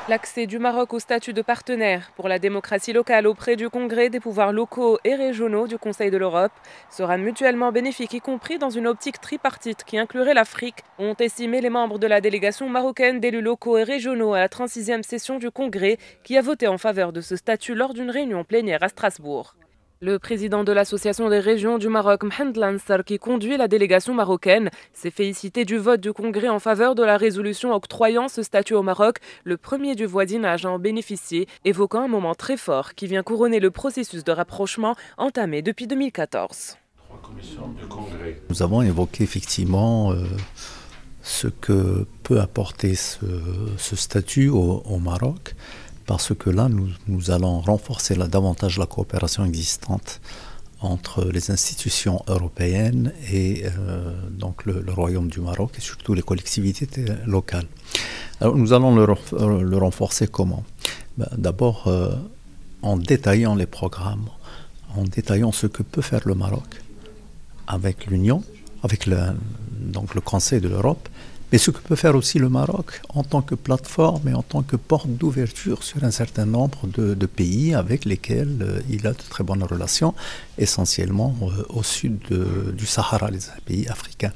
L'accès du Maroc au statut de partenaire pour la démocratie locale auprès du Congrès des pouvoirs locaux et régionaux du Conseil de l'Europe sera mutuellement bénéfique, y compris dans une optique tripartite qui inclurait l'Afrique, ont estimé les membres de la délégation marocaine d'élus locaux et régionaux à la 36e session du Congrès qui a voté en faveur de ce statut lors d'une réunion plénière à Strasbourg. Le président de l'Association des régions du Maroc, Mohamed Lansar, qui conduit la délégation marocaine, s'est félicité du vote du Congrès en faveur de la résolution octroyant ce statut au Maroc, le premier du voisinage à en bénéficier, évoquant un moment très fort qui vient couronner le processus de rapprochement entamé depuis 2014. Nous avons évoqué effectivement ce que peut apporter ce statut au Maroc, parce que là, nous allons renforcer davantage la coopération existante entre les institutions européennes et donc le Royaume du Maroc et surtout les collectivités locales. Alors, nous allons le renforcer comment? D'abord en détaillant les programmes, en détaillant ce que peut faire le Maroc avec l'Union, avec donc le Conseil de l'Europe, mais ce que peut faire aussi le Maroc en tant que plateforme et en tant que porte d'ouverture sur un certain nombre de pays avec lesquels il a de très bonnes relations, essentiellement au sud du Sahara, les pays africains.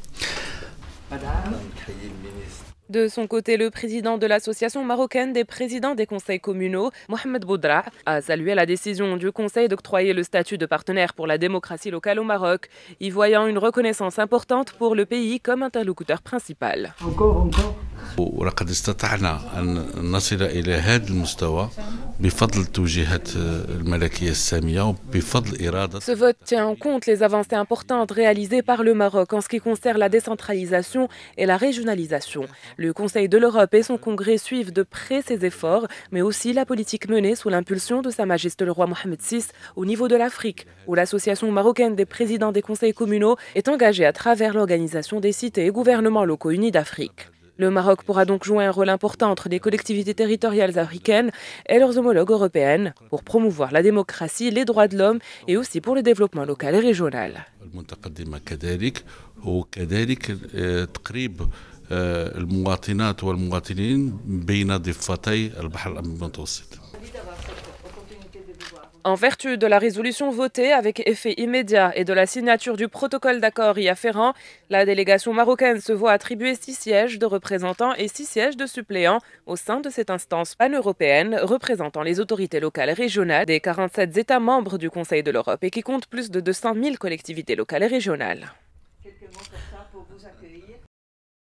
De son côté, le président de l'association marocaine des présidents des conseils communaux, Mohamed Boudra, a salué la décision du Conseil d'octroyer le statut de partenaire pour la démocratie locale au Maroc, y voyant une reconnaissance importante pour le pays comme interlocuteur principal. ولقد استطعنا أن نصل إلى هذا المستوى بفضل توجيهات الملكية السامية وبفضل إرادة. Ce vote tient en compte les avancées importantes réalisées par le Maroc en ce qui concerne la décentralisation et la régionalisation. Le Conseil de l'Europe et son Congrès suivent de près ces efforts, mais aussi la politique menée sous l'impulsion de Sa Majesté le roi Mohamed VI au niveau de l'Afrique, où l'Association marocaine des présidents des conseils communaux est engagée à travers l'organisation des cités et gouvernements locaux unis d'Afrique. Le Maroc pourra donc jouer un rôle important entre les collectivités territoriales africaines et leurs homologues européennes pour promouvoir la démocratie, les droits de l'homme et aussi pour le développement local et régional. المواطنات والمواطنين بين ضفتي البحر الأبيض المتوسط. En vertu de la résolution votée avec effet immédiat et de la signature du protocole d'accord y afférent, la délégation marocaine se voit attribuer 6 sièges de représentants et 6 sièges de suppléants au sein de cette instance pan-européenne représentant les autorités locales et régionales des 47 États membres du Conseil de l'Europe et qui compte plus de 200 000 collectivités locales et régionales.